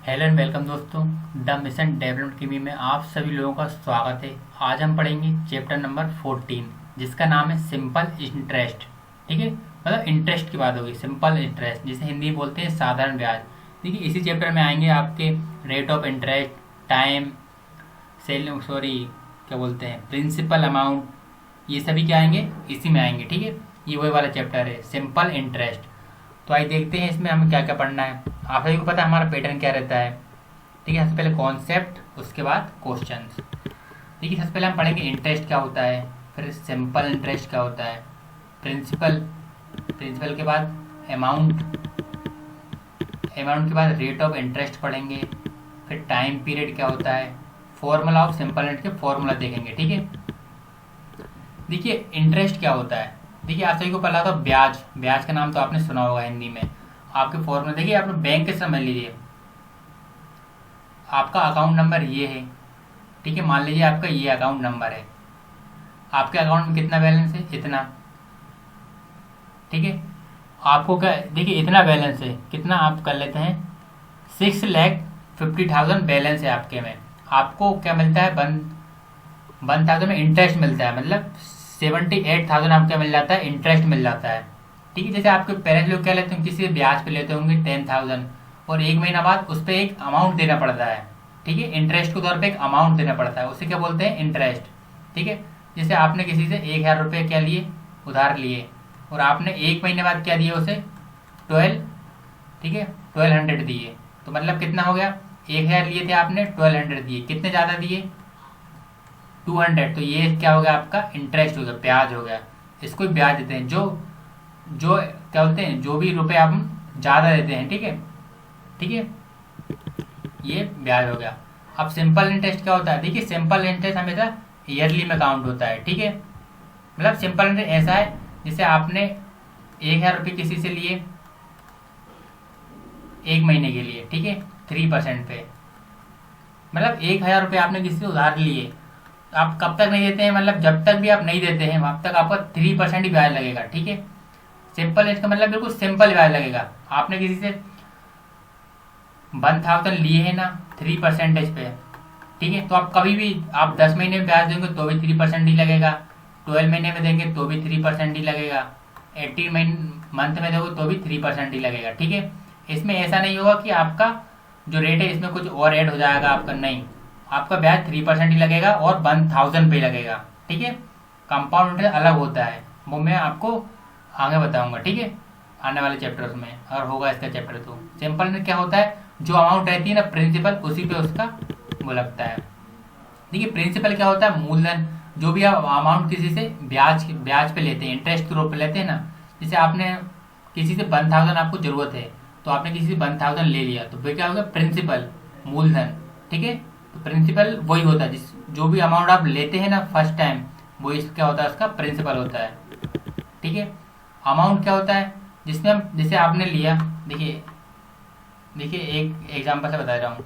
Hello and welcome दोस्तों, the mission development TV में आप सभी लोगों का स्वागत है। आज हम पढ़ेंगे चैप्टर नंबर 14 जिसका नाम है सिंपल इंटरेस्ट। ठीक है, मतलब इंटरेस्ट की बात होगी, सिंपल इंटरेस्ट जिसे हिंदी में बोलते हैं साधारण ब्याज। देखिए इसी चैप्टर में आएंगे आपके rate of interest, time, sell sorry क्या बोलते हैं, प्रिंसिपल अमाउंट, ये सभी क्या आएंगे, इसी में आएंगे। ठीक है, ये वही वाला चैप्टर है सिंपल इंटरेस्ट। तो आइए देखते हैं इसमें हमें क्या क्या पढ़ना है। आप सभी को पता है हमारा पैटर्न क्या रहता है। ठीक है, सबसे पहले कॉन्सेप्ट, उसके बाद क्वेश्चंस। देखिए सबसे पहले हम पढ़ेंगे इंटरेस्ट क्या होता है, फिर सिंपल इंटरेस्ट क्या होता है, प्रिंसिपल, प्रिंसिपल के बाद अमाउंट, अमाउंट के बाद रेट ऑफ इंटरेस्ट पढ़ेंगे, फिर टाइम पीरियड क्या होता है, फॉर्मूला ऑफ सिंपल इंटरेस्ट के फॉर्मूला देखेंगे। ठीक है, देखिए इंटरेस्ट क्या होता है। देखिए आप सभी को पता था ब्याज, ब्याज का नाम तो आपने सुना होगा हिंदी में। आपके फॉर्मूला देखिए, आप बैंक के समझ लीजिए, आपका अकाउंट नंबर ये है। ठीक है, मान लीजिए आपका ये अकाउंट नंबर है, आपके अकाउंट में कितना बैलेंस है, इतना। ठीक है, आपको क्या, देखिए इतना बैलेंस है, कितना आप कर लेते हैं, 6,50,000 बैलेंस है आपके में। आपको क्या मिलता है, 1,000 में इंटरेस्ट मिलता है, मतलब 78,000 आपको मिल जाता है, इंटरेस्ट मिल जाता है। ठीक है, जैसे आपके पेरेंट्स लोग क्या लेते हैं, किसी ब्याज पे लेते होंगे 10,000, और एक महीना बाद उस पर एक अमाउंट देना पड़ता है। ठीक है, इंटरेस्ट के तौर पे एक अमाउंट देना पड़ता है, उसे क्या बोलते हैं, इंटरेस्ट। ठीक है, जैसे आपने किसी से 1,000 रुपये क्या लिए, उधार लिए, और आपने एक महीने बाद क्या दिए उसे, 12, ठीक है 1,200 दिए, तो मतलब कितना हो गया, 1,000 लिए थे आपने, 1,200 दिए, कितने ज़्यादा दिए, 200। तो ये क्या हो गया, आपका इंटरेस्ट हो गया, ब्याज हो गया। इसको ब्याज देते हैं, जो जो क्या बोलते हैं, जो भी रुपए आप ज़्यादा देते हैं। ठीक है, ठीक है, ये ब्याज हो गया। अब सिंपल इंटरेस्ट क्या होता है, देखिए सिंपल इंटरेस्ट हमेशा ईयरली में काउंट होता है। ठीक है, मतलब सिंपल इंटरेस्ट ऐसा है, जैसे आपने 1,000 रुपये किसी से लिए एक महीने के लिए, ठीक है 3% पे, मतलब 1,000 रुपये आपने किसी से उधार लिए, आप कब तक नहीं देते हैं, मतलब जब तक भी आप नहीं देते हैं वहां तक आपका 3% ही ब्याज लगेगा। ठीक है, सिंपल इसका मतलब बिल्कुल सिंपल ब्याज लगेगा। आपने किसी से 1,000 लिए है ना 3% पे, ठीक है, तो आप कभी भी आप 10 महीने में ब्याज देंगे तो भी 3% ही लगेगा, 12 महीने में देंगे तो भी 3% ही लगेगा, 18 मंथ में दोगे तो भी 3% ही लगेगा। ठीक है, इसमें ऐसा नहीं होगा कि आपका जो रेट है इसमें कुछ और ऐड हो जाएगा आपका, नहीं, आपका ब्याज 3% ही लगेगा और 1,000 पे लगेगा। ठीक है, कंपाउंड इंटरेस्ट अलग होता है, वो मैं आपको आगे बताऊंगा। ठीक है, आने वाले चैप्टर्स में अगर होगा इसका चैप्टर। तो सिंपल में क्या होता है, जो अमाउंट रहती है ना प्रिंसिपल, उसी पे उसका वो लगता है। देखिए प्रिंसिपल क्या होता है, मूलधन, जो भी आप अमाउंट किसी से ब्याज ब्याज पे लेते हैं, इंटरेस्ट के रूप में लेते हैं ना, जैसे आपने किसी से 1,000 आपको जरूरत है, तो आपने किसी से 1,000 ले लिया, तो फिर क्या होगा, प्रिंसिपल, मूलधन। ठीक है, तो प्रिंसिपल वही होता है, जिस जो भी अमाउंट आप लेते हैं ना फर्स्ट टाइम, वो इस क्या होता है, उसका प्रिंसिपल होता है। ठीक है, अमाउंट क्या होता है, जिसमें हम, जैसे आपने लिया, देखिए देखिए एक एग्जांपल से बता रहा हूँ,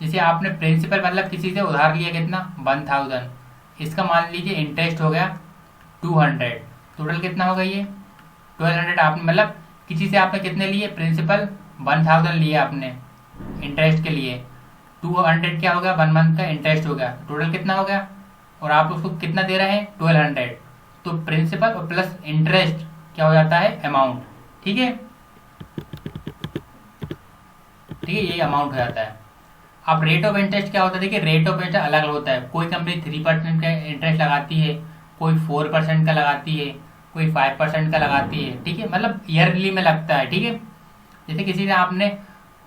जैसे आपने प्रिंसिपल मतलब किसी से उधार लिया कितना, 1,000, इसका मान लीजिए इंटरेस्ट हो गया 200, टोटल कितना होगा ये 1,200। आपने मतलब किसी से आपने कितने लिए, प्रिंसिपल 1,000 लिए आपने इंटरेस्ट के लिए, 200 क्या हो गया, 1 मंथ का इंटरेस्ट हो गया, टोटल कितना हो गया, और आप उसको कितना दे रहे हैं, 1,200। तो प्रिंसिपल और प्लस इंटरेस्ट क्या हो जाता है, अमाउंट। ठीक है, ठीक है, ये अमाउंट हो जाता है। अब रेट ऑफ इंटरेस्ट क्या होता है, देखिए रेट ऑफ इंटरेस्ट अलग अलग होता है, कोई कंपनी 3% का इंटरेस्ट लगाती है, कोई 4% का लगाती है, कोई 5% का लगाती है। ठीक है, मतलब ईयरली में लगता है। ठीक है, जैसे किसी ने आपने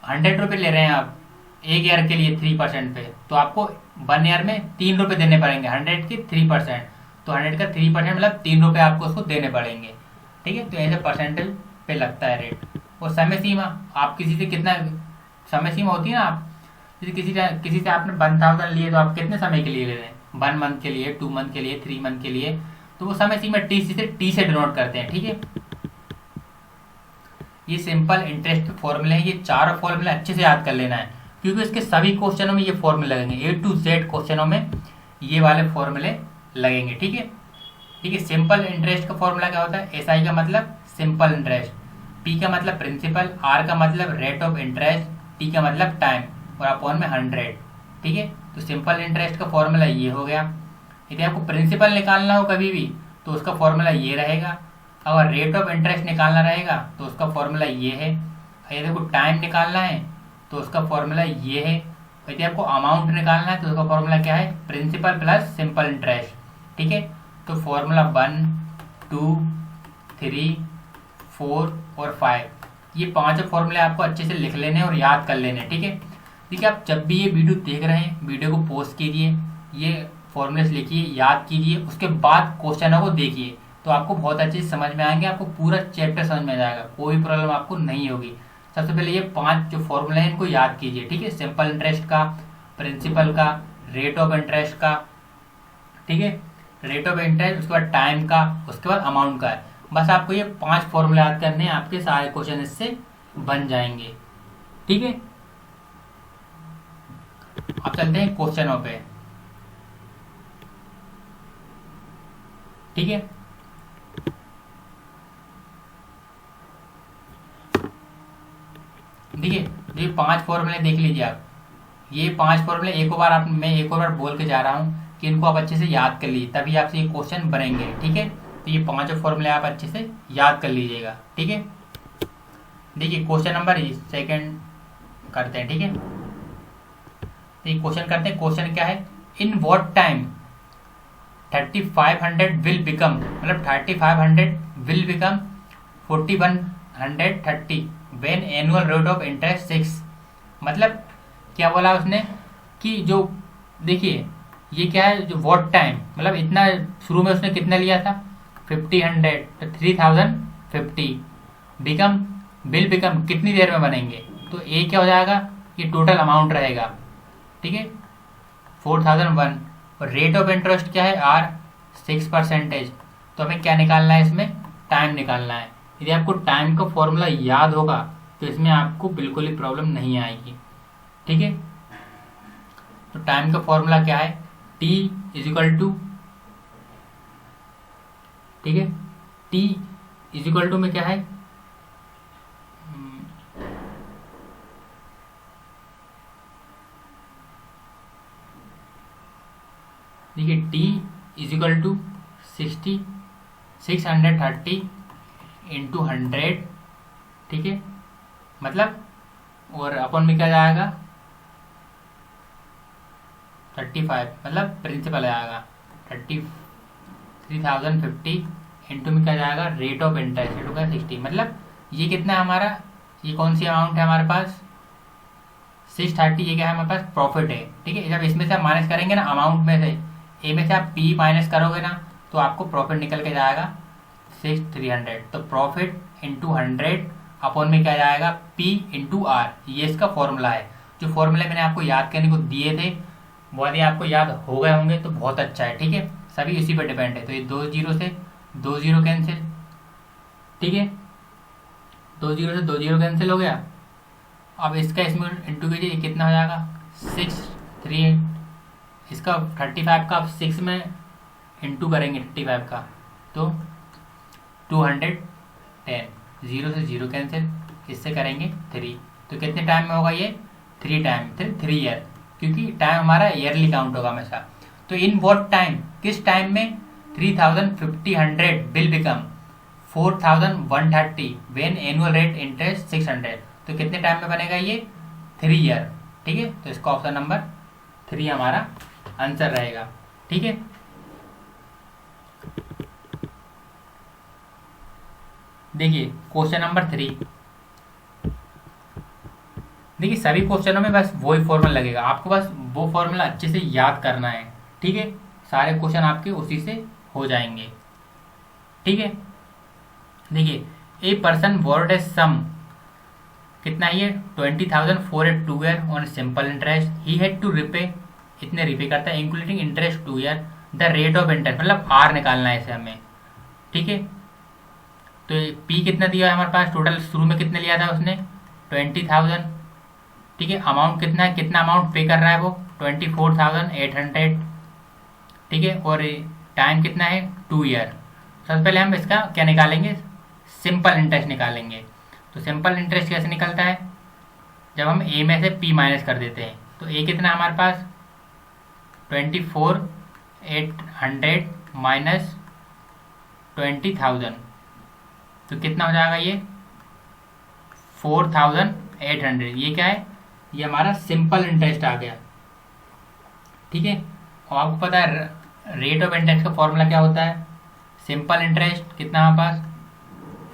100 रुपये ले रहे हैं आप एक ईयर के लिए 3% पे, तो आपको 1 ईयर में 3 रुपये देने पड़ेंगे, 100 के 3%, तो 100 का 3% मतलब 3 रुपये आपको उसको देने पड़ेंगे। ठीक है, तो ऐसे परसेंटेज पे लगता है रेट। और समय सीमा, आप किसी से कितना समय सीमा होती है ना, आप जैसे किसी से आपने 1,000 लिए, तो आप कितने समय के लिए ले रहे हैं, 1 मंथ के लिए, 2 मंथ के लिए, 3 मंथ के लिए, तो वो समय सीमा टी से डिनोट करते हैं। ठीक है, ये सिंपल इंटरेस्ट के फॉर्मूले हैं, ये 4 फॉर्मूले अच्छे से याद कर लेना है, क्योंकि इसके सभी क्वेश्चनों में ये फॉर्मूले लगेंगे, A to Z क्वेश्चनों में ये वाले फॉर्मूले लगेंगे। ठीक है, ठीक है, सिंपल इंटरेस्ट का फॉर्मूला क्या होता है, SI का मतलब सिंपल इंटरेस्ट, P का मतलब प्रिंसिपल, R का मतलब रेट ऑफ इंटरेस्ट, टी का मतलब टाइम, और अपॉन में 100, ठीक है। तो सिंपल इंटरेस्ट का फॉर्मूला ये हो गया। यदि आपको प्रिंसिपल निकालना हो कभी भी तो उसका फॉर्मूला ये रहेगा, अगर रेट ऑफ इंटरेस्ट निकालना रहेगा तो उसका फॉर्मूला ये है, यदि आपको टाइम निकालना है तो उसका फॉर्मूला ये है, यदि आपको अमाउंट निकालना है तो उसका फॉर्मूला क्या है, प्रिंसिपल प्लस सिंपल इंटरेस्ट, ठीक है। तो फॉर्मूला 1, 2, 3, 4 और 5, ये पांचों फॉर्मूले आपको अच्छे से लिख लेने और याद कर लेने, ठीक है। देखिए आप जब भी ये वीडियो देख रहे हैं, वीडियो को पॉज कीजिए, ये फॉर्मूलेस लिखिए, याद कीजिए, उसके बाद क्वेश्चनों को देखिए, तो आपको बहुत अच्छे से समझ में आएंगे, आपको पूरा चैप्टर समझ में आ जाएगा, कोई प्रॉब्लम आपको नहीं होगी। सबसे पहले ये 5 जो फॉर्मूले हैं इनको याद कीजिए, ठीक है। सिंपल इंटरेस्ट का, प्रिंसिपल का, रेट ऑफ इंटरेस्ट का, ठीक है, रेट ऑफ इंटरेस्ट, उसके बाद टाइम का, उसके बाद अमाउंट का है। बस आपको ये 5 फॉर्मूले याद करने हैं, आपके सारे क्वेश्चन इससे बन जाएंगे, ठीक है। अब चलते हैं क्वेश्चनों पे, ठीक है। देखिए ये 5 फॉर्मूले देख लीजिए आप, ये 5 फॉर्मूले मैं एक और बार बोल के जा रहा हूँ कि इनको आप अच्छे से याद कर लीजिए, तभी आपसे ये क्वेश्चन बनेंगे, ठीक है। तो ये 5 फॉर्मूले आप अच्छे से याद कर लीजिएगा, ठीक है। देखिए क्वेश्चन नंबर सेकंड करते हैं, ठीक है। तो क्वेश्चन करते हैं, क्वेश्चन क्या है, in what time 3500 will become, मतलब 3500 will become 4130 when annual rate of interest 6। मतलब क्या बोला उसने कि जो, देखिए ये क्या है, जो व्हाट टाइम मतलब इतना, शुरू में उसने कितना लिया था 5000, तो 3050 बिकम, बिल बिकम कितनी देर में बनेंगे, तो ए क्या हो जाएगा, ये टोटल अमाउंट रहेगा, ठीक है 4001, और रेट ऑफ इंटरेस्ट क्या है आर 6%। तो हमें क्या निकालना है, इसमें टाइम निकालना है। यदि आपको टाइम का फॉर्मूला याद होगा तो इसमें आपको बिल्कुल ही प्रॉब्लम नहीं आएगी, ठीक है। तो टाइम का फॉर्मूला क्या है, टी इज इक्वल टू, ठीक है, टी इज इक्वल टू में क्या है, देखिए T is equal to 630 into 100, ठीक है, मतलब, और अपन में क्या जाएगा 35, मतलब प्रिंसिपल आएगा 3050 इंटू में क्या जाएगा रेट ऑफ इंटरेस्ट, रेट होगा 60, मतलब ये कितना है हमारा, ये कौन सी अमाउंट है हमारे पास 630, ये क्या है हमारे पास प्रॉफिट है, ठीक है। जब इसमें से आप माइनस करेंगे ना अमाउंट में से, ए में से आप पी माइनस करोगे ना तो आपको प्रॉफिट निकल के जाएगा 6300, तो प्रॉफिट इंटू 100 अपॉन में क्या जाएगा पी इंटू आर, ये इसका फॉर्मूला है। जो फॉर्मूले मैंने आपको याद करने को दिए थे वो यदि आपको याद हो गए होंगे तो बहुत अच्छा है, ठीक है, सभी इसी पर डिपेंड है। तो ये 2 जीरो से 2 जीरो कैंसिल, ठीक है, 2 जीरो से 2 जीरो कैंसिल हो गया। अब इसका इसमें इंटू कीजिए, कितना हो जाएगा 638, इसका 35 का आप 6 में इंटू करेंगे 35 का तो 210, जीरो से जीरो कैंसिल, इससे करेंगे 3, तो कितने टाइम में होगा ये 3 टाइम, 3 ईयर, क्योंकि टाइम हमारा ईयरली काउंट होगा हमेशा। तो इन व्हाट टाइम, किस टाइम में 3050 will become 4130 when annual rate interest 600, तो कितने टाइम में बनेगा ये 3 ईयर, ठीक है। तो इसका ऑप्शन नंबर 3 हमारा आंसर रहेगा, ठीक है। देखिए क्वेश्चन नंबर 3, देखिए सभी क्वेश्चनों में बस वही फॉर्मूला लगेगा, आपको बस वो फॉर्मूला अच्छे से याद करना है, ठीक है, सारे क्वेश्चन आपके उसी से हो जाएंगे, ठीक है। देखिए ए पर्सन बोर्ड ए सम, कितना ये 20,482 year on simple interest, he had to repay, इतने रिपे करता है including interest 2 year, the rate of interest, मतलब आर निकालना है इसे हमें, ठीक है। तो पी कितना दिया है हमारे पास, टोटल शुरू में कितने लिया था उसने 20,000, ठीक है, अमाउंट कितना है, कितना अमाउंट पे कर रहा है वो 24,800, ठीक है, और टाइम कितना है 2 ईयर। सबसे पहले हम इसका क्या निकालेंगे, सिंपल इंटरेस्ट निकालेंगे। तो सिंपल इंटरेस्ट कैसे निकलता है, जब हम ए में से पी माइनस कर देते हैं तो ए कितना है हमारे पास 24,800 माइनस 20,000, तो कितना हो जाएगा ये 4,800। ये क्या है, ये हमारा सिंपल इंटरेस्ट आ गया। ठीक है, और आपको पता है रेट ऑफ इंटरेस्ट का फॉर्मूला क्या होता है, सिंपल इंटरेस्ट कितना हमारे पास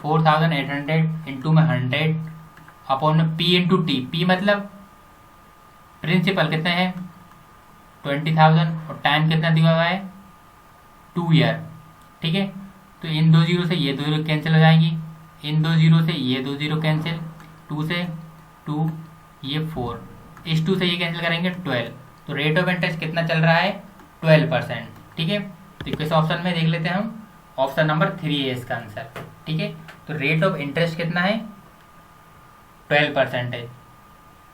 4,800 इंटू में 100 अपॉन में पी इंटू टी। पी मतलब प्रिंसिपल कितने हैं 20,000 और टाइम कितना दिया हुआ है 2 ईयर। ठीक है, तो इन 2 जीरो से ये 2 जीरो कैंसिल हो जाएंगी, इन 2 जीरो से ये 2 जीरो कैंसिल, 2 से 2 ये 4, इस 2 से ये कैंसिल करेंगे 12। तो रेट ऑफ इंटरेस्ट कितना चल रहा है 12%। ठीक है, तो किस ऑप्शन में देख लेते हैं हम, ऑप्शन नंबर 3 है इसका आंसर। ठीक है, तो रेट ऑफ इंटरेस्ट कितना है 12%।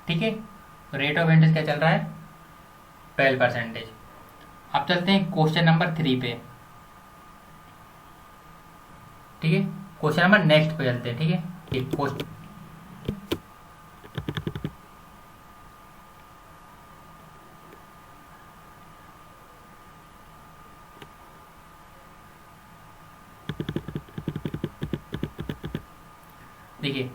ठीक है, तो रेट ऑफ इंटरेस्ट क्या चल रहा है 12%। अब चलते हैं क्वेश्चन नंबर 3 पे। ठीक है, क्वेश्चन नंबर नेक्स्ट पे चलते हैं। ठीक है, क्वेश्चन देखिए